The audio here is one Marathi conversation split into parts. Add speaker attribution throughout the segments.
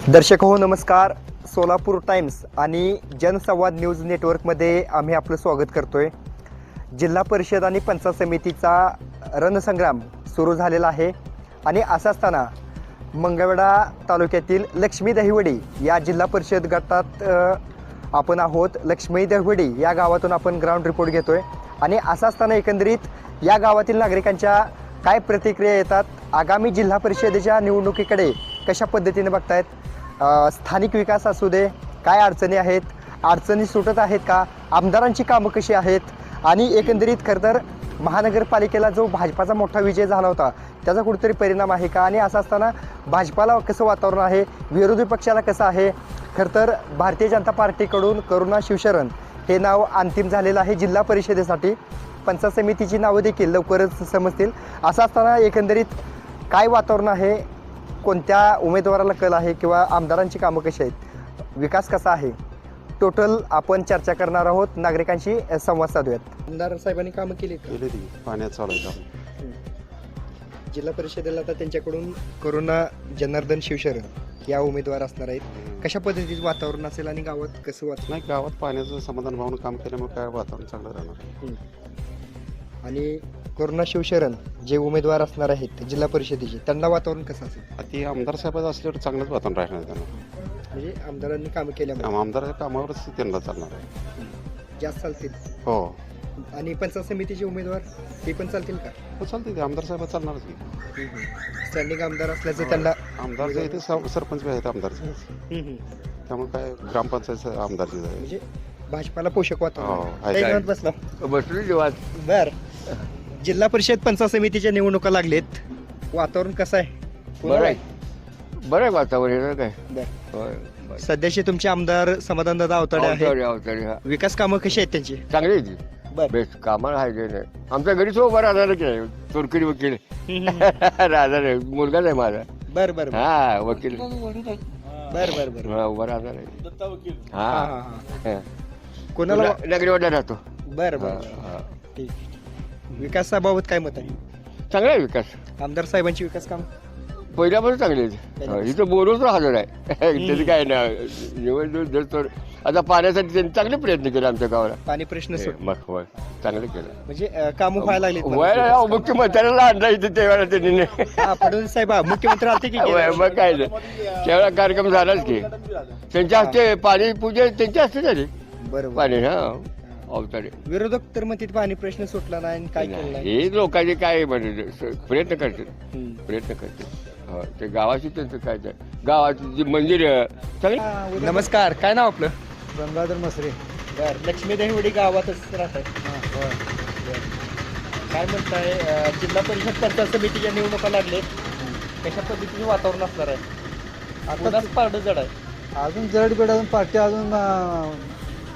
Speaker 1: दर्शक हो नमस्कार. सोलापूर टाइम्स आणि जनसंवाद न्यूज नेटवर्कमध्ये आम्ही आपलं स्वागत करतोय. जिल्हा परिषद आणि पंचायत समितीचा रणसंग्राम सुरू झालेला आहे आणि असं असताना मंगळवेढा तालुक्यातील लक्ष्मी दहिवडी या जिल्हा परिषद गटात आपण आहोत. लक्ष्मी दहिवडी या गावातून आपण ग्राउंड रिपोर्ट घेतोय आणि असं असताना एकंदरीत या गावातील नागरिकांच्या काय प्रतिक्रिया येतात, आगामी जिल्हा परिषदेच्या निवडणुकीकडे कशा पद्धतीने बघतायत, स्थानिक विकास असू दे, काय अडचणी आहेत, अडचणी सुटत आहेत का, आमदारांची कामं कशी आहेत आणि एकंदरीत खरं तर महानगरपालिकेला जो भाजपाचा मोठा विजय झाला होता त्याचा कुठेतरी परिणाम आहे का आणि असं असताना भाजपाला कसं वातावरण आहे, विरोधी पक्षाला कसं आहे. खरं तर भारतीय जनता पार्टीकडून करुणा शिवशरण हे नाव अंतिम झालेलं आहे जिल्हा परिषदेसाठी. पंचायत समितीची नावं देखील लवकरच समजतील. असं असताना एकंदरीत काय वातावरण आहे, कोणत्या उमेदवाराला कल आहे किंवा आमदारांची कामं कशी आहेत, विकास कसा आहे, टोटल आपण चर्चा करणार आहोत. नागरिकांशी संवाद साधूयात. आमदार साहेबांनी कामं केली
Speaker 2: पाण्यात चालू आहे.
Speaker 1: जिल्हा परिषदेला आता त्यांच्याकडून करुणा जनार्दन शिवशरण या उमेदवार असणार आहेत. कशा पद्धतीचं वातावरण असेल आणि गावात कसं वाटतं?
Speaker 2: नाही, गावात पाण्याचं समाधान भावून काम केल्यामुळे काय वातावरण चांगलं राहणार.
Speaker 1: आणि करुणा शिवशरण जे उमेदवार असणार आहेत जिल्हा परिषदेचे, त्यांना वातावरण कसं असेल?
Speaker 2: ती आमदार साहेबाचं असल्यावर चांगलंच वातावरण राहणार त्यांना.
Speaker 1: म्हणजे आमदारांनी कामं केल्यामुळे
Speaker 2: आमदाराच्या कामावरच त्यांना चालणार आहे.
Speaker 1: जास्त चालतील.
Speaker 2: हो
Speaker 1: आणि पंचायत समितीचे उमेदवार ते पण चालतील का?
Speaker 2: हो चालते, ते आमदार साहेब चालणारच की.
Speaker 1: स्टँडिंग आमदार असल्याचं त्यांना
Speaker 2: आमदारच्या इथे सरपंच बी आहेत आमदारचे, त्यामुळे काय ग्रामपंचायत आमदारचे आहे.
Speaker 1: म्हणजे भाजपाला पोषक वातावरण
Speaker 2: हो,
Speaker 1: आहे. काही म्हणत बसला
Speaker 3: बसलो जेव्हा
Speaker 1: बर. जिल्हा परिषद पंचायत समितीच्या निवडणुका लागलेत, वातावरण कसं आहे?
Speaker 3: बरं आहे, बरं आहे वातावरण काय.
Speaker 1: बर.
Speaker 3: होय,
Speaker 1: सध्याचे तुमचे आमदार समाधानदादा अवताडे आहेत.
Speaker 3: अवताडे हा
Speaker 1: विकास कामं कशी आहेत त्यांची?
Speaker 3: चांगली आहे ती.
Speaker 1: बर.
Speaker 3: बेस्ट कामाला आहे ते नाही. आमच्या घरी तो उभा राहणार की नाही, तुरकरी वकील राहणार आहे, मुलगाच आहे माझा.
Speaker 1: बर बर बर
Speaker 3: हा वकील
Speaker 1: बर बर बर.
Speaker 3: हा, उभा राहणार आहे.
Speaker 1: हा,
Speaker 3: हा
Speaker 1: हा, हा.
Speaker 3: हा.
Speaker 1: कोणाला?
Speaker 3: नगरीवाडा राहतो.
Speaker 1: बर बर
Speaker 3: हा,
Speaker 1: बर.
Speaker 3: हा.
Speaker 1: ठीक. विकासाबाबत काय मत आहे?
Speaker 3: चांगला आहे विकास,
Speaker 1: आमदार साहेबांची विकास काम
Speaker 3: पहिल्यापासून चांगली आहे. हा, इथं बोलूच हजर आहे. त्याचं काय ना निवडणूक जर तर आता पाण्यासाठी त्यांनी चांगले प्रयत्न केले आमच्या गावाला.
Speaker 1: पाणी प्रश्न सुट
Speaker 3: मग होय चांगलं केलं.
Speaker 1: म्हणजे कामं व्हायला लागली.
Speaker 3: व्हायला मुख्यमंत्र्याला आणला इथे त्यावेळेला त्यांनी.
Speaker 1: फडणवीस साहेब मुख्यमंत्री आलते की
Speaker 3: होय, मग काय ते. त्यावेळेला कार्यक्रम झालाच की त्यांच्या हस्ते पाणी पूजा त्यांच्या हस्ते झाली.
Speaker 1: बरोबर.
Speaker 3: पाणी हा अवतारे.
Speaker 1: विरोधक तर म्हणते पाणी प्रश्न सुटला नाही आणि काय केलं नाही.
Speaker 3: हे लोकांचे काय म्हणजे प्रयत्न करतात, प्रयत्न करतात. हो, ते गावाची त्यांचं काय ते गावाची जी मंदिर चांगली.
Speaker 1: नमस्कार, काय नाव आपलं?
Speaker 4: गंगाधर मसरे.
Speaker 1: बर. लक्ष्मी दहिवडी गावातच राहत आहे. काय म्हणताय, जिल्हा परिषद पंचायत समितीच्या निवडणुका लागलेत, कशा पद्धतीचं वातावरण असणार आहे? आताच पारडं जड आहे.
Speaker 4: अजून जडबेड, अजून पार्टी, अजून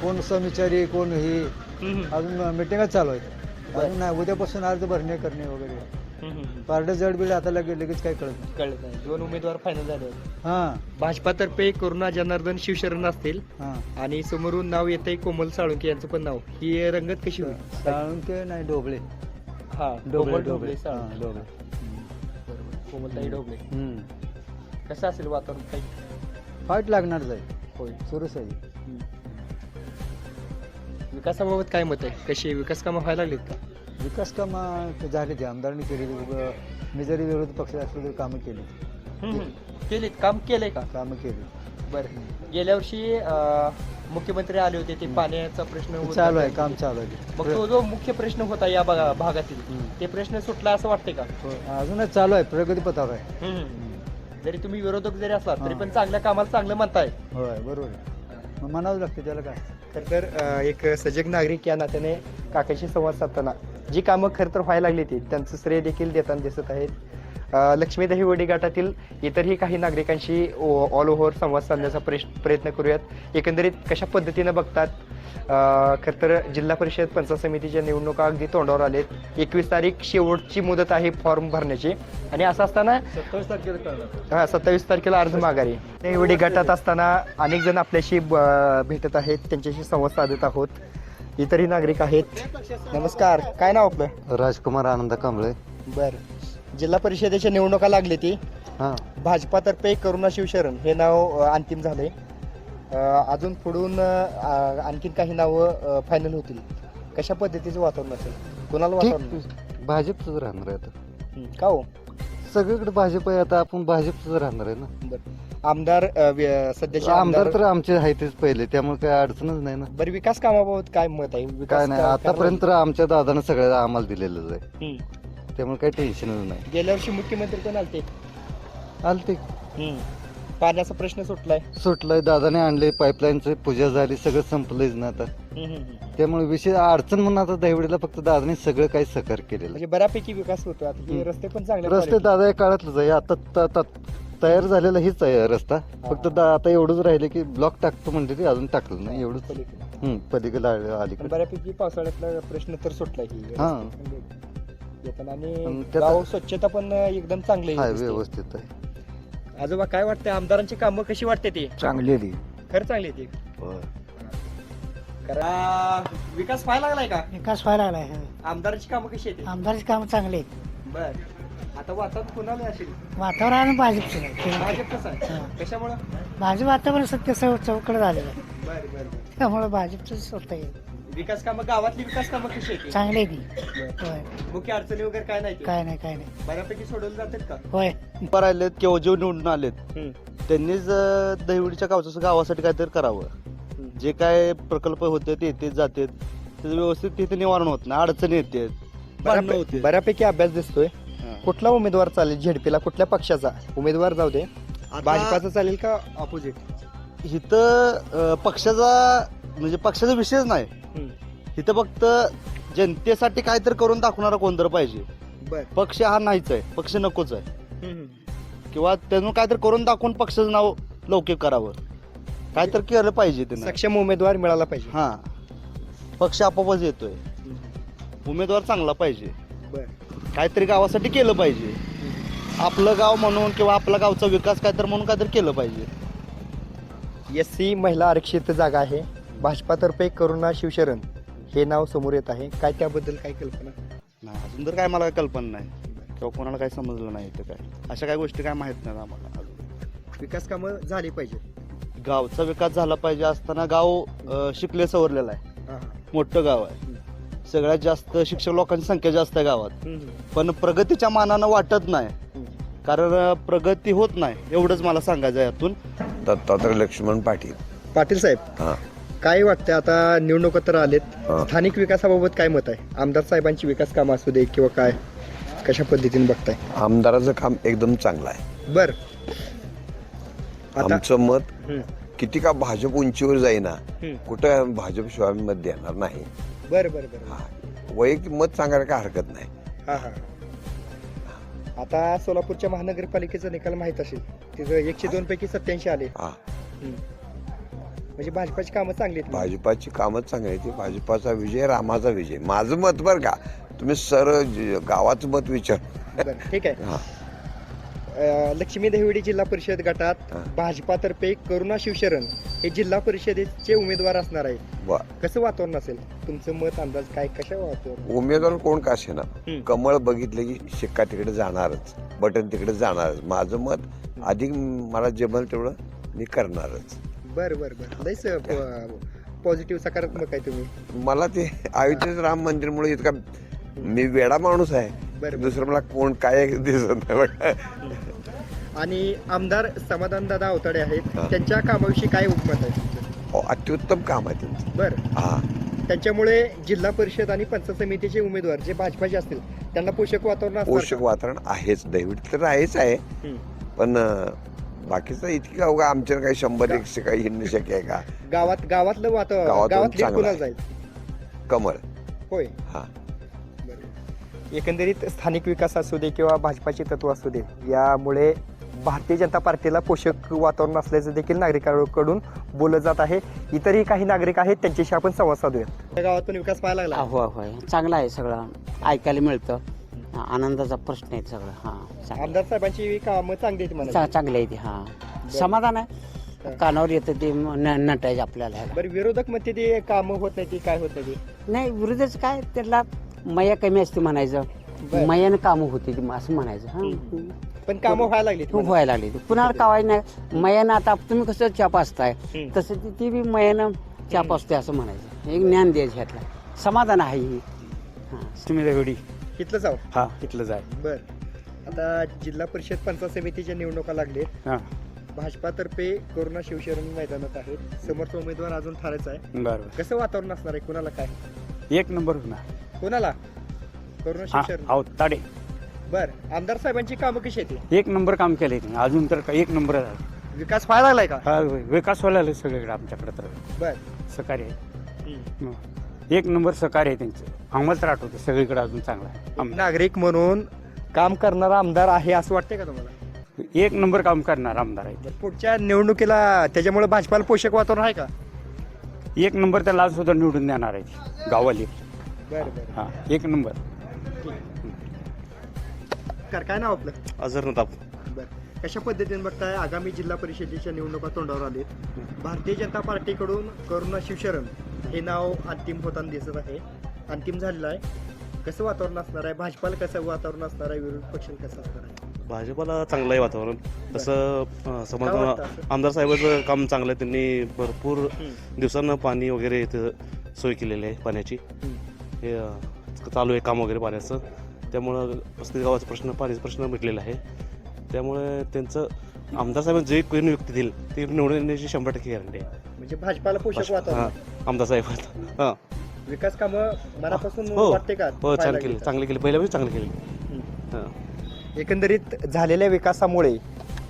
Speaker 4: कोण समविचारी, कोण ही अजून मिटिंगच चालू आहेत. अजून नाही, उद्यापासून अर्ज भरणे करणे वगैरे. पार्टी जडबेड आता लगेच काही कळत नाही.
Speaker 1: कळत नाही. 2 उमेदवार फायनल झाले.
Speaker 4: हां
Speaker 1: भाजपातर्फे करुणा जनार्दन शिवशरण असतील
Speaker 4: हां.
Speaker 1: आणि समोरून नाव येतंय कोमल साळुंके यांचं पण नाव. ही रंगत कशी होईल?
Speaker 4: साळुंके नाही, डोबळे.
Speaker 1: हा,
Speaker 4: डोबळे
Speaker 1: ढोबळे
Speaker 4: हां,
Speaker 1: साळुंके.
Speaker 4: डोबळे.
Speaker 1: बरोबर. कोमलताई ढोबळे.
Speaker 4: हम्म.
Speaker 1: कसं असेल वातावरण? काही
Speaker 4: फाईट लागणारच आहे,
Speaker 1: होय.
Speaker 4: सुरूच आहे.
Speaker 1: विकासाबाबत काय मत आहे? कशी विकास कामं व्हायला लागलीत का?
Speaker 4: विकास कामं झाले, ते आमदारांनी केली. मी जरी विरोधी पक्षात असलो तरी कामं केली.
Speaker 1: केलीत, काम केलंय का?
Speaker 4: कामं केली.
Speaker 1: बरं. गेल्या वर्षी मुख्यमंत्री आले होते, ते पाण्याचा प्रश्न होता.
Speaker 4: चालू आहे, काम चालू आहे.
Speaker 1: मग तो जो मुख्य प्रश्न होता या भागातील, ते प्रश्न सुटला असं वाटतंय का?
Speaker 4: अजूनच चालू आहे, प्रगतीपथावर आहे.
Speaker 1: जरी तुम्ही विरोधक जरी असला तरी पण चांगल्या कामाला चांगलं म्हणताय.
Speaker 4: होय, बरोबर आहे. मग म्हणावं लागतं त्याला काय.
Speaker 1: खरं तर एक सजग नागरिक या नात्याने काकाशी संवाद साधताना जी कामं खरं तर व्हायला लागली ती त्यांचं श्रेय देखील देताना दिसत आहेत. लक्ष्मी दहिवडी गटातील इतरही काही नागरिकांशी ऑल ओव्हर संवाद साधण्याचा प्रयत्न करूयात. एकंदरीत कशा पद्धतीनं बघतात. खरं तर जिल्हा परिषद पंचायत समितीच्या निवडणुका अगदी तोंडावर आलेत. 21 तारीख शेवटची मुदत आहे फॉर्म भरण्याची आणि असं असताना 27 तारखेला अर्ज माघारी. दहिवडी गटात असताना अनेक जण आपल्याशी भेटत आहेत, त्यांच्याशी संवाद साधत आहोत. इतरही नागरिक आहेत. नमस्कार, काय नाव आपलं?
Speaker 4: राजकुमार आनंद कांबळे.
Speaker 1: बरं. जिल्हा परिषदेच्या निवडणुका लागली ती,
Speaker 4: हां
Speaker 1: भाजपातर्फे करुणा शिवशरण हे नाव अंतिम झालंय. अजून पुढून आणखीन काही नावं फायनल होतील. कशा पद्धतीचं वातावरण असेल, कोणाला वातावरण
Speaker 4: ठीक भाजपचंच राहणार आहे आता.
Speaker 1: का हो?
Speaker 4: सगळीकडे भाजप आहे आता, आपण भाजपचंच राहणार आहे ना.
Speaker 1: बरं. आमदार सध्याचे
Speaker 4: आमदार तर आमचे आहे तेच पहिले, त्यामुळे काही अडचणच नाही ना.
Speaker 1: बरं, विकास कामाबाबत काय मत आहे? विकास
Speaker 4: काय नाही, आतापर्यंत तर आमच्या दादानं सगळ्या आम्हाला दिलेलंच आहे,
Speaker 1: हम्म.
Speaker 4: त्यामुळे काही टेन्शनच नाही.
Speaker 1: गेल्या वर्षी मुख्यमंत्री कोण आलते?
Speaker 4: आलते
Speaker 1: पाण्याचा प्रश्न सुटलाय.
Speaker 4: सुटलंय, दादाने आणले, पाईपलाईनची पूजा झाली, सगळं संपलंच ना आता. त्यामुळे विशेष अडचण म्हणून आता दहिवडीला फक्त दादाने सगळं काही सहकार्य केलेलं
Speaker 1: म्हणजे बऱ्यापैकी विकास होतो. आता हे रस्ते पण चांगले
Speaker 4: आहे. रस्ते दादा या काळातलंच आहे, आता तयार झालेला हीच आहे रस्ता. फक्त आता एवढंच राहिले की ब्लॉक टाकतो म्हणजे ते अजून टाकलं नाही एवढंच. पलीकडे अलीकडे
Speaker 1: बऱ्यापैकी पावसाळ्यातला प्रश्न तर सुटलाय की
Speaker 4: हा.
Speaker 1: येताना. आणि
Speaker 4: पण त्याचा-
Speaker 1: गाव स्वच्छता पण एकदम चांगली
Speaker 4: हाय,
Speaker 1: दिसते.
Speaker 4: व्यवस्थित आहे.
Speaker 1: आजोबा काय वाटतंय, आमदारांची कामं कशी वाटते ती?
Speaker 4: चांगली
Speaker 1: खरं चांगली ती. विकास व्हायला लागलाय का?
Speaker 5: विकास व्हायला लागलाय.
Speaker 1: आमदारांची कामं कशी आहेत?
Speaker 5: आमदारची कामं चांगली आहेत.
Speaker 1: बर. आता वातावरण कोणाला असेल?
Speaker 5: वातावरण भाजपचं आहे.
Speaker 1: भाजप कसं आहे? कशामुळं?
Speaker 5: भाजप वातावरण सत्य चौकड झालेलं आहे,
Speaker 1: बर बर बर.
Speaker 5: त्यामुळे भाजपचं स्वतः आहे.
Speaker 1: विकास कामं, गावातली विकास कामं कशी आहेत?
Speaker 5: चांगली आहे ती. होय,
Speaker 1: मुख्य अडचणी वगैरे काय नाही?
Speaker 5: काय नाही
Speaker 1: बऱ्यापैकी सोडवले जातात का?
Speaker 5: होय.
Speaker 6: राहिलेत किंवा जे निवडून आलेत त्यांनीच दहिवडीच्या गावासाठी काहीतरी करावं. जे काय प्रकल्प होते ते येते जाते, त्याचं व्यवस्थित तिथे निवारण होत नाही, अडचणी येते, भांडणं होते.
Speaker 1: बऱ्यापैकी अभ्यास दिसतोय. कुठला उमेदवार चालेल झेडपीला? कुठल्या पक्षाचा उमेदवार जाऊ दे, भाजपाचा चालेल का ऑपोजिट?
Speaker 6: इथं पक्षाचा म्हणजे पक्षाचा विषयच नाही, इथं फक्त जनतेसाठी काहीतरी करून दाखवणारा कोणतरी पाहिजे.
Speaker 1: बर.
Speaker 6: पक्ष हा नाहीच आहे, पक्ष नकोच आहे, किंवा त्यातून काहीतरी करून दाखवून पक्षाचं नाव लौकिक करावं, काहीतरी केलं पाहिजे त्यानं.
Speaker 1: सक्षम उमेदवार मिळाला पाहिजे.
Speaker 6: हा, पक्ष आपोआपच येतोय, उमेदवार चांगला पाहिजे,
Speaker 1: बर.
Speaker 6: काहीतरी गावासाठी केलं पाहिजे, आपलं गाव म्हणून किंवा आपला गावचा विकास काहीतरी म्हणून काहीतरी केलं पाहिजे.
Speaker 1: SC महिला आरक्षित जागा आहे. भाजपातर्फे करुणा शिवशरण हे नाव समोर येत आहे. काय त्याबद्दल काय कल्पना?
Speaker 6: नाही, अजून तर काय मला कल्पना नाही किंवा कोणाला काय समजलं नाही तर काय अशा काही गोष्टी काय माहित नाही आम्हाला अजून.
Speaker 1: विकास कामं झाली पाहिजे.
Speaker 6: गावचा विकास झाला पाहिजे असताना गाव शिकले सवरलेलं आहे, मोठं गाव आहे, सगळ्यात जास्त शिक्षक लोकांची संख्या जास्त आहे गावात, पण प्रगतीच्या मानानं वाटत नाही, कारण प्रगती होत नाही, एवढंच मला सांगायचं आहे यातून.
Speaker 7: दत्तात्रय लक्ष्मण पाटील.
Speaker 1: पाटील साहेब,
Speaker 7: हा.
Speaker 1: काय वाटतं आता निवडणुका तर आलेत,
Speaker 7: हा.
Speaker 1: स्थानिक विकासाबाबत काय मत आहे? आमदार साहेबांची विकास कामं असू दे किंवा काय, कशा पद्धतीने बघताय?
Speaker 7: आमदाराचं काम एकदम चांगलं आहे.
Speaker 1: बर. आता
Speaker 7: आमचं मत
Speaker 1: हम्म,
Speaker 7: किती का भाजप उंचीवर जाईना,
Speaker 1: हम्म.
Speaker 7: कुठं भाजप शिवाय मत देणार नाही.
Speaker 1: बर बर बर.
Speaker 7: हा. वैयक्तिक मत सांगायला काय हरकत नाही.
Speaker 1: हा हा. आता सोलापूरच्या महानगरपालिकेचा निकाल माहित असेल, तिथं 102 पैकी 87 आले.
Speaker 7: हा.
Speaker 1: म्हणजे भाजपाची कामं चांगली आहेत.
Speaker 7: भाजपाची कामच चांगली आहेत. भाजपाचा विजय रामाचा विजय. माझं मत बरं का, तुम्ही गावाचं मत विचार.
Speaker 1: बरं, ठीक आहे.
Speaker 7: हा.
Speaker 1: लक्ष्मी देवडी जिल्हा परिषद गटात
Speaker 7: हा.
Speaker 1: भाजपातर्फे करुणा शिवशरण हे जिल्हा परिषदेचे उमेदवार असणार आहेत.
Speaker 7: वा.
Speaker 1: कसं वातावरण असेल? तुमचं मत अंदाज काय, कशा वातावरण?
Speaker 7: उमेदवार कोण का असेना,
Speaker 1: हम्म.
Speaker 7: कमळ बघितलं की शिक्का तिकडे जाणारच, बटन तिकडे जाणारच. माझं मत अधिक मला जमल तेवढं मी करणारच.
Speaker 1: बर बर बर. लयच पॉझिटिव्ह सकारात्मक आहे तुम्ही.
Speaker 7: मला ते अयोध्येचं राम मंदिरमुळे इतका मी वेडा माणूस आहे,
Speaker 1: बरं.
Speaker 7: दुसरं मला कोण काय दिसत नाही बघा.
Speaker 1: आणि आमदार समाधानदादा अवताडे आहेत,
Speaker 7: हा.
Speaker 1: त्यांच्या कामाविषयी काय उपमत आहे?
Speaker 7: हो, अत्युत्तम काम आहे त्यांचं.
Speaker 1: बर.
Speaker 7: हा.
Speaker 1: त्यांच्यामुळे जिल्हा परिषद आणि पंचायत समितीचे उमेदवार जे भाजपाचे असतील त्यांना पोषक वातावरण असणार
Speaker 7: पोषक वातावरण आहेच, दैवट तर आहेच आहे,
Speaker 1: का?
Speaker 7: पण बाकीचं इतकी का उगा आमच्या काही 100-100 काही हिंड शक्य आहे का?
Speaker 1: गावातलं वातावरण
Speaker 7: गावातून
Speaker 1: गावातली
Speaker 7: चांगलं
Speaker 1: कुणाला
Speaker 7: आहे.
Speaker 1: जाईल?
Speaker 7: कमळ.
Speaker 1: होय.
Speaker 7: हा.
Speaker 1: एकंदरीत स्थानिक विकास असू दे किंवा भाजपाची तत्व असू दे, यामुळे भारतीय जनता पार्टीला पोषक वातावरण असल्याचं देखील नागरिकांकडून बोललं जात आहे. इतरही काही नागरिक आहेत, त्यांच्याशी आपण संवाद साधूया. त्या गावात पण विकास पाहायला लागला.
Speaker 8: होय होय, चांगलं आहे, सगळं ऐकायला मिळतं, आनंदाचा प्रश्न आहे सगळं. हां,
Speaker 1: आमदार साहेबांची कामं चांगली आहेत म्हणा.
Speaker 8: चांगले आहे ते. हां, समाधान आहे, कानावर येतं ते नटायचं आपल्याला.
Speaker 1: बरं, विरोधक म्हणते ते कामं होत नाही, ती काय होत नाही.
Speaker 8: नाही, विरोधच काय, त्याला मया कमी असते म्हणायचं.
Speaker 1: बरं.
Speaker 8: मयानं कामं होती ती असं म्हणायचं हा
Speaker 1: पण कामं व्हायला लागली
Speaker 8: खूप व्हायला लागली कुणाला कावाय नाही मयानं आता तुम्ही कसं चहा पाचताय तसं ती बी मयानं चहा पाचते असं म्हणायचं एक ज्ञान द्यायचं ह्यातला समाधान आहे ही
Speaker 1: तुम्ही रेवडी इथलं जाऊ
Speaker 9: हा तिथलं जाय
Speaker 1: बर आता जिल्हा परिषद पंचायत समितीच्या निवडणुका लागलेत
Speaker 9: हा
Speaker 1: भाजपातर्फे करुणा शिवशरण मैदानात आहेत समोरचा उमेदवार अजून ठरायचा आहे
Speaker 9: बरोबर
Speaker 1: कसं वातावरण असणार आहे कुणाला काय
Speaker 9: एक नंबर होणार
Speaker 1: कोणाला करुणा
Speaker 9: हा
Speaker 1: शिवशरण
Speaker 9: आहो ताडे
Speaker 1: बर आमदार साहेबांची कामं कशी आहेत
Speaker 9: एक नंबर काम केलंय त्यांनी अजून तर एक नंबर
Speaker 1: विकास व्हायला लागलाय का
Speaker 9: हा विकास व्हायला लागला सगळीकडे आमच्याकडे तर
Speaker 1: बर
Speaker 9: सहकार्य आहे एक नंबर सहकार्य आहे त्यांचं आम्हाला तर आठवतं सगळीकडे अजून चांगला आहे
Speaker 1: नागरिक म्हणून काम करणारा आमदार आहे असं वाटतंय का तुम्हाला
Speaker 9: एक नंबर काम करणार आमदार आहे
Speaker 1: पुढच्या निवडणुकीला त्याच्यामुळे भाजपाला पोषक वातावरण आहे का
Speaker 9: एक नंबर त्याला सुद्धा निवडून देणार आहे गावाली
Speaker 1: बरं बरं
Speaker 9: हा एक नंबर
Speaker 1: काय नाव आपलं
Speaker 6: अझरनताप
Speaker 1: बरं कशा पद्धतीने बघताय आगामी जिल्हा परिषदेच्या निवडणुका तोंडावर आलेत भारतीय जनता पार्टीकडून करुणा शिवशरण हे नाव अंतिम होताना दिसत आहे अंतिम झालेलं आहे कसं वातावरण असणार आहे भाजपाला कसं वातावरण असणार आहे विरोधी पक्ष कसं असणार आहे
Speaker 6: भाजपाला चांगलं आहे वातावरण तसं
Speaker 1: काय
Speaker 6: समज
Speaker 1: वाटतं असं?
Speaker 6: आमदार साहेबांचं काम चांगलं आहे त्यांनी भरपूर दिवसांना पाणी वगैरे इथं सोय केलेली आहे पाण्याची हे चालू आहे काम वगैरे पाण्याचं त्यामुळं पस्तीस गावाचा प्रश्न पाण्याचा प्रश्न मिटलेला आहे त्यामुळे त्यांचं आमदार साहेब जे कोणी व्यक्ती देईल ते निवडून येण्याची 100% गॅरंटी आहे
Speaker 1: म्हणजे भाजपाला पोषक वातावरण आहे.
Speaker 6: आमदार साहेब हां
Speaker 1: विकास कामं मनापासून
Speaker 6: हो
Speaker 1: वाटते का
Speaker 6: हो छान
Speaker 1: व्हायला
Speaker 6: केले
Speaker 1: लागली
Speaker 6: चांगले केले पहिल्या चांगले केले हां
Speaker 1: तर? एकंदरीत झालेल्या विकासामुळे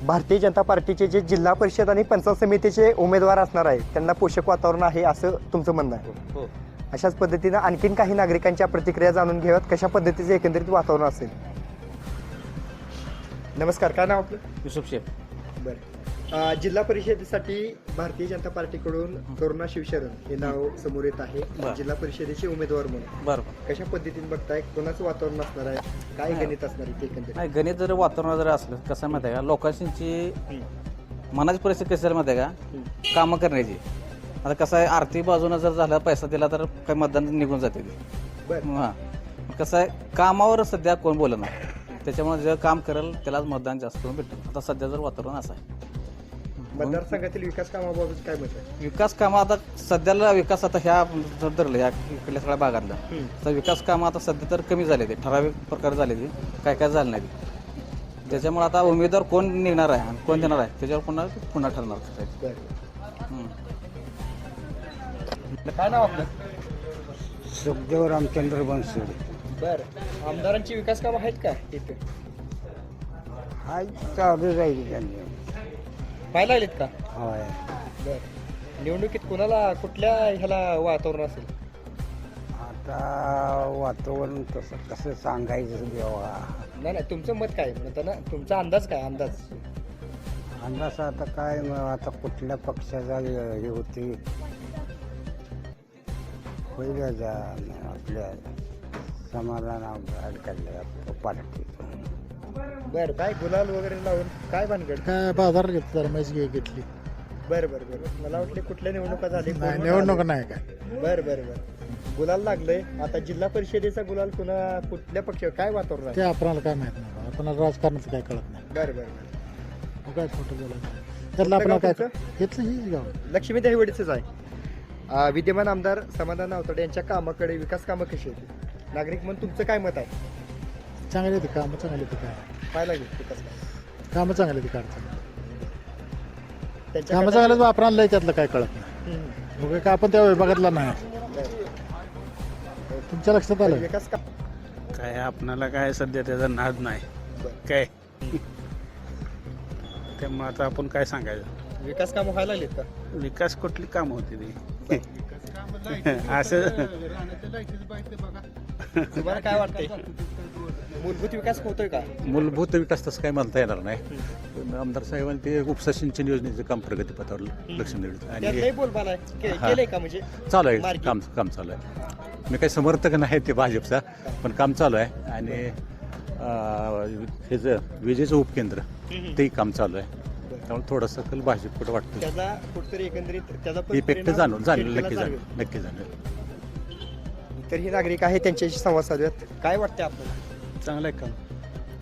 Speaker 1: भारतीय जनता पार्टीचे जे जिल्हा परिषद आणि पंचायत समितीचे उमेदवार असणार आहे त्यांना पोषक वातावरण आहे असं तुमचं म्हणणं आहे
Speaker 6: हो
Speaker 1: अशाच पद्धतीनं आणखीन काही नागरिकांच्या प्रतिक्रिया जाणून घेऊयात कशा पद्धतीचे एकंदरीत वातावरण असेल नमस्कार काय नाव आपलं
Speaker 3: युसुफ शेख
Speaker 1: बरं जिल्हा परिषदेसाठी भारतीय जनता पार्टीकडून करुणा शिवशरण हे नाव समोर येत आहे जिल्हा परिषदेचे उमेदवार म्हणून
Speaker 3: बरोबर
Speaker 1: कशा पद्धतीने बघताय कोणाचं वातावरण असणार आहे काय गणित असणार आहे ते एकंदरीत
Speaker 3: नाही गणित जर वातावरण जर असलं कसं माहिती आहे का लोकांची मनाची परिस्थिती कशी झाली माहिती आहे का कामं करण्याची आता कसं आहे आर्थिक बाजूनं जर झाला पैसा दिला तर काही मतदान निघून जाते ते
Speaker 1: बरं
Speaker 3: हां कसं आहे कामावर सध्या कोण बोलणार त्याच्यामुळे जे काम करेल त्यालाच मतदान जास्त करून भेटेल आता सध्या जर वातावरण असं आहे
Speaker 1: मतदारसंघातील विकास कामाबाबत काय मत आहे
Speaker 3: विकास कामं आता सध्याला विकास आता ह्या जर धरलं ह्या इकडल्या सगळ्या भागातलं तर विकास कामं आता सध्या तर कमी झाले ते ठराविक प्रकारे झाले ते काय झालं नाही ते त्याच्यामुळे आता उमेदवार कोण निघणार आहे आणि कोण देणार आहे त्याच्यावर पुन्हा ठरणार
Speaker 1: काय नाव आपलं
Speaker 4: सुखदेव रामचंद्र बनसोडे
Speaker 1: बरं आमदारांची विकास कामं आहेत का इथे
Speaker 4: हा चालू राहील त्यांनी
Speaker 1: पाहायला लागलेत का
Speaker 4: होय
Speaker 1: बरं निवडणुकीत कोणाला कुठल्या ह्याला वातावरण असेल
Speaker 4: आता वातावरण तसं कसं सांगायचं देवा
Speaker 1: नाही तुमचं मत काय म्हणता ना तुमचा अंदाज काय अंदाज
Speaker 4: अंदाज आता काय आता कुठल्या पक्षाचा हे होते होईल आपल्या समाधान अडकल्या पार्टी
Speaker 1: बरं काय गुलाल वगैरे लावून काय भानगड
Speaker 5: काय बाजार घेतला म्हैस घेतली
Speaker 1: बरं बरं बरं मला वाटलं कुठल्या निवडणुका झाली
Speaker 5: नाही निवडणूक नाही काय
Speaker 1: बरं बरं बरं गुलाल लागलंय आता जिल्हा परिषदेचा गुलाल कुठल्या पक्षावर काय वातावरण आहे
Speaker 5: ते आपल्याला काय माहित नाही आपल्याला राजकारणाचं काय कळत नाही
Speaker 1: बरं बरं बरं
Speaker 5: काय खोटं बोलायचं त्यातलं आपल्याला काय घेतलं हीच गाव
Speaker 1: लक्ष्मी देहवडीचंच आहे विद्यमान आमदार समाधान आवताडे यांच्या कामाकडे विकास कामं कशी होती नागरिक म्हणून तुमचं काय मत आहे
Speaker 5: चांगली होती कामं चांगली होती काय
Speaker 1: काय लागेल विकास कामं?
Speaker 5: कामं चांगली होती काढतात
Speaker 1: त्यांच्या
Speaker 5: कामं चांगलं आपल्याला लय त्यातलं काय कळत नाही मग काय आपण त्या विभागातला नाही तुमच्या लक्षात आलं
Speaker 1: विकास का
Speaker 9: काय आपणाला काय सध्या त्याचा नाद नाही काय त्यामुळे आता आपण काय सांगायचं
Speaker 1: विकास कामं व्हायला लागलीत का
Speaker 9: विकास कुठली काम होती ती असं
Speaker 1: तुम्हाला काय वाटतंय मूलभूत विकास होतोय का
Speaker 10: मूलभूत विकास तसं काही म्हणता येणार नाही आमदार साहेबांनी ते उपसा सिंचन योजनेचं काम प्रगतीपथावर लक्ष दिलं
Speaker 1: त्यात
Speaker 10: आणि
Speaker 1: नाही बोलबाला केलंय का म्हणजे
Speaker 10: चालू आहे
Speaker 1: मार्गी?
Speaker 10: काम चालू आहे मी काही समर्थक नाही ते भाजपचा पण काम चालू आहे आणि ह्याचं विजेचं उपकेंद्र तेही काम चालू आहे त्यामुळे थोडंसं कल भाजपकडे वाटतं
Speaker 1: त्याचा कुठतरी एकंदरीत त्याचा पण
Speaker 10: इफेक्ट
Speaker 1: परिणाम
Speaker 10: जाणून
Speaker 1: शेतकऱ्याला
Speaker 10: नक्की जाणवेल
Speaker 1: तर ही नागरिक आहे त्यांच्याशी संवाद साधूयात काय वाटतंय आपल्याला
Speaker 5: चांगलं आहे काम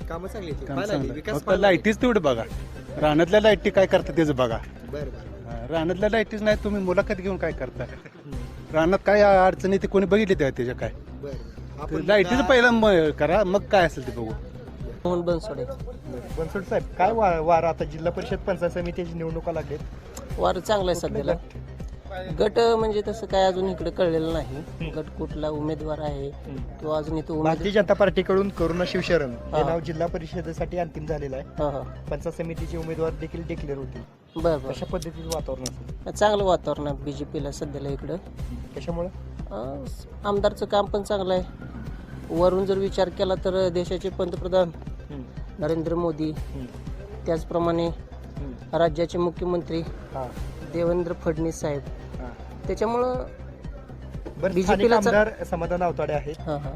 Speaker 1: कामं चांगली आहेत.
Speaker 5: काम
Speaker 1: व्हायला लागली.
Speaker 5: चांगलं
Speaker 1: विकास
Speaker 5: फक्त
Speaker 1: व्हायला लागली.
Speaker 5: लाईटीच तेवढं बघा रानातल्या लाईटी काय करतात त्याचं बघा
Speaker 1: बरं बरं
Speaker 5: रानातल्या लाईटीच नाही तुम्ही मुलाखत घेऊन काय करता रानात काय अडचणी ते कोणी बघितली त्या त्याच्या काय
Speaker 1: बरं आपण
Speaker 5: लाईटीचं पहिलं करा मग काय असेल ते बघू
Speaker 8: मोहन बनसोडे
Speaker 1: बनसोड साहेब काय वार आता जिल्हा परिषद पंचायत समितीची निवडणुका लागलेत.
Speaker 8: वार चांगला आहे सध्याला गट म्हणजे तसं काय अजून इकडे कळलेलं नाही गट कुठला उमेदवार आहे किंवा अजून इथं
Speaker 1: भारतीय जनता पार्टीकडून करुणा शिवशरण हे
Speaker 8: हा.
Speaker 1: नाव जिल्हा परिषदेसाठी अंतिम झालेलं आहे.
Speaker 8: हां हां
Speaker 1: पंचायत समितीचे उमेदवार देखील डिक्लेअर होतील.
Speaker 8: बरं बरं
Speaker 1: कशा पद्धतीचं वातावरण असेल?
Speaker 8: चांगलं वातावरण आहे बीजेपीला सध्याला इकडं
Speaker 1: कशामुळे
Speaker 8: आमदारचं काम पण चांगलं आहे वरून जर विचार केला तर देशाचे पंतप्रधान नरेंद्र मोदी त्याचप्रमाणे राज्याचे मुख्यमंत्री
Speaker 1: हा
Speaker 8: देवेंद्र फडणवीस साहेब
Speaker 1: हा.
Speaker 8: त्याच्यामुळं
Speaker 1: बरं,
Speaker 8: BJP
Speaker 1: स्थानिक
Speaker 8: ला
Speaker 1: आमदार समाधान अवताडे आहेत.
Speaker 8: हां हां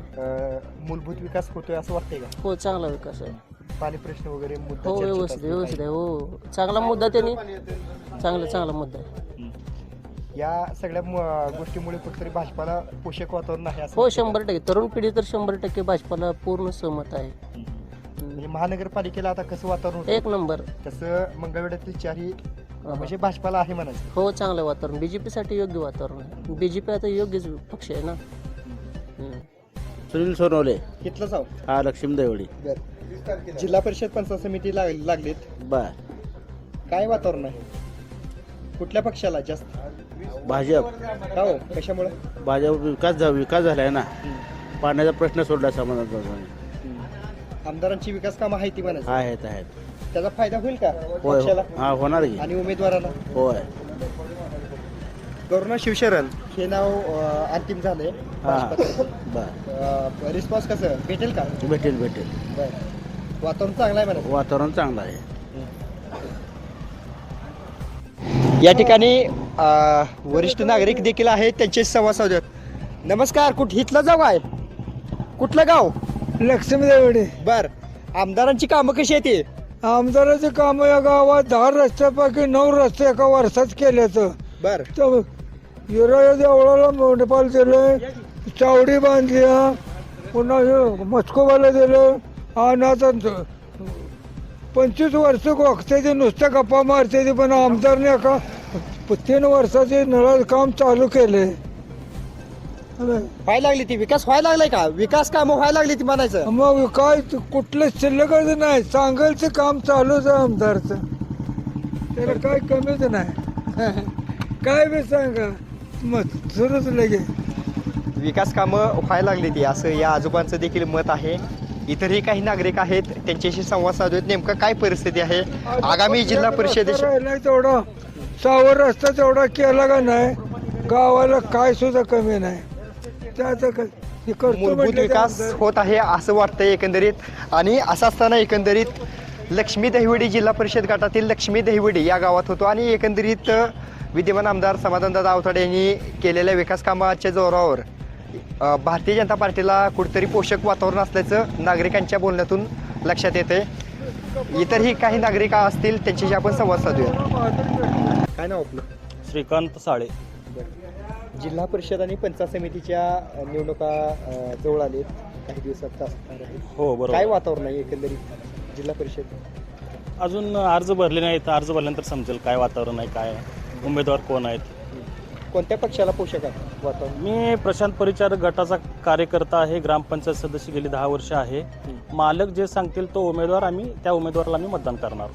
Speaker 1: मूलभूत विकास होतोय असं वाटतंय का?
Speaker 8: हो चांगला विकास आहे
Speaker 1: पाणी प्रश्न वगैरे मुद्दा
Speaker 8: हो
Speaker 1: चर्चेत
Speaker 8: व्यवस्थित
Speaker 1: असतील
Speaker 8: व्यवस्थित
Speaker 1: काही.
Speaker 8: आहे हो चांगला मुद्दा त्यांनी चांगला मुद्दा आहे
Speaker 1: या सगळ्या गोष्टीमुळे कुठेतरी भाजपाला पोषक वातावरण आहे असं
Speaker 8: हो
Speaker 1: वाटतंय का?
Speaker 8: 100% तरुण पिढी तर 100% भाजपाला पूर्ण सहमत आहे
Speaker 1: म्हणजे महानगरपालिकेला आता कसं वातावरण होतं?
Speaker 8: एक नंबर
Speaker 1: तसं मंगळवेढ्यातील चारही म्हणजे भाजपाला आहे म्हणायचं.
Speaker 8: हो चांगलं वातावरण बीजेपी साठी योग्य वातावरण आहे बीजेपी आता योग्यच पक्ष आहे ना
Speaker 6: सुनील सोनवले
Speaker 1: घेतलं जाऊ.
Speaker 6: हा लक्ष्मी देवडी
Speaker 1: बरं. जिल्हा परिषद पंचायत समिती लागलीत.
Speaker 6: बर
Speaker 1: काय वातावरण आहे? कुठल्या पक्षाला जास्त?
Speaker 6: भाजप
Speaker 1: का हो? कशामुळे?
Speaker 6: भाजप विकास झालाय ना पाण्याचा प्रश्न सोडला समाजाचा
Speaker 1: आमदारांची विकास कामं आहे ती म्हणायचं.
Speaker 6: आहेत
Speaker 1: त्याचा फायदा होईल का
Speaker 6: होय
Speaker 1: पक्षाला
Speaker 6: हा होणार की
Speaker 1: आणि उमेदवाराला?
Speaker 6: होय
Speaker 1: करुणा शिवशरण हे नाव अंतिम झालंय भाजपाचं.
Speaker 6: बर
Speaker 1: रिस्पॉन्स कसं भेटेल का?
Speaker 6: भेटेल
Speaker 1: बरं. वातावरण चांगलं आहे म्हणा.
Speaker 6: वातावरण चांगलं आहे
Speaker 1: या ठिकाणी वरिष्ठ नागरिक देखील आहेत त्यांचे संवाद साधूयात. नमस्कार. इथलं जाऊ आहे कुठलं गाव?
Speaker 4: लक्ष्मी देवडे
Speaker 1: बर. आमदारांची कामं कशी आहेत ती?
Speaker 4: आमदाराचे काम या गावात 10 रस्त्यापैकी 9 रस्ते एका वर्षात केल्याचं
Speaker 1: बर.
Speaker 4: तर युरा देवळाला मंडपाल दिलं चावडी बांधली पुन्हा हे मस्कोबाला दिलं आणि आता 25 वर्ष गोखते ते नुसत्या गप्पा मारते ते पण आमदारने एका 3 वर्षाचे नळाचं काम चालू केले
Speaker 1: व्हायला लागली ती विकास व्हायला लागलाय का? विकास कामं व्हायला लागली ती म्हणायचं.
Speaker 4: मग काय कुठलं शिल्लकच नाही सांगायचं काम चालूच आहे आमदारचं त्याला काय कमीच नाही काय बी सांगा मग सुरूच लगे
Speaker 1: विकास कामं व्हायला लागली ती असं या आजोबांचं देखील मत आहे. इतरही काही नागरिक आहेत त्यांच्याशी संवाद साधूयात. नेमकं काय परिस्थिती आहे आगामी जिल्हा परिषदेची?
Speaker 4: नाही तेवढा 6 रस्ता तेवढा केला का नाही गावाला काय सुद्धा कमी नाही त्याचं हे करतो
Speaker 1: मूलभूत
Speaker 4: म्हटलं ते
Speaker 1: विकास
Speaker 4: आमदार.
Speaker 1: होत आहे असं वाटतंय एकंदरीत. आणि असं असताना एकंदरीत लक्ष्मी दहिवडी जिल्हा परिषद गटातील लक्ष्मी दहिवडी या गावात होतो आणि एकंदरीत विद्यमान आमदार समाधानदादा आवताडे यांनी केलेल्या विकास कामाच्या जोरावर भारतीय जनता पार्टीला कुठेतरी पोषक वातावरण असल्याचं नागरिकांच्या बोलण्यातून लक्षात येते. इतरही काही नागरिक असतील त्यांच्याशी आपण संवाद साधूया. काय नाव आपलं?
Speaker 3: श्रीकांत साळे.
Speaker 1: जिल्हा परिषद आणि पंचायत समितीच्या निवडणुका जवळ आलेत काही दिवसात असणार आहे.
Speaker 3: हो
Speaker 1: काय वातावरण आहे एकंदरीत जिल्हा परिषद?
Speaker 3: अजून अर्ज भरले नाहीत अर्ज भरल्यानंतर समजेल काय वातावरण आहे काय उमेदवार कोण आहेत.
Speaker 1: कोणत्या पक्षाला पोषक आहे वातावरण?
Speaker 3: मी प्रशांत परिचारक गटाचा कार्यकर्ता आहे ग्रामपंचायत सदस्य गेली 10 वर्ष आहे. मालक जे सांगतील तो उमेदवार आम्ही त्या उमेदवाराला आम्ही मतदान करणार.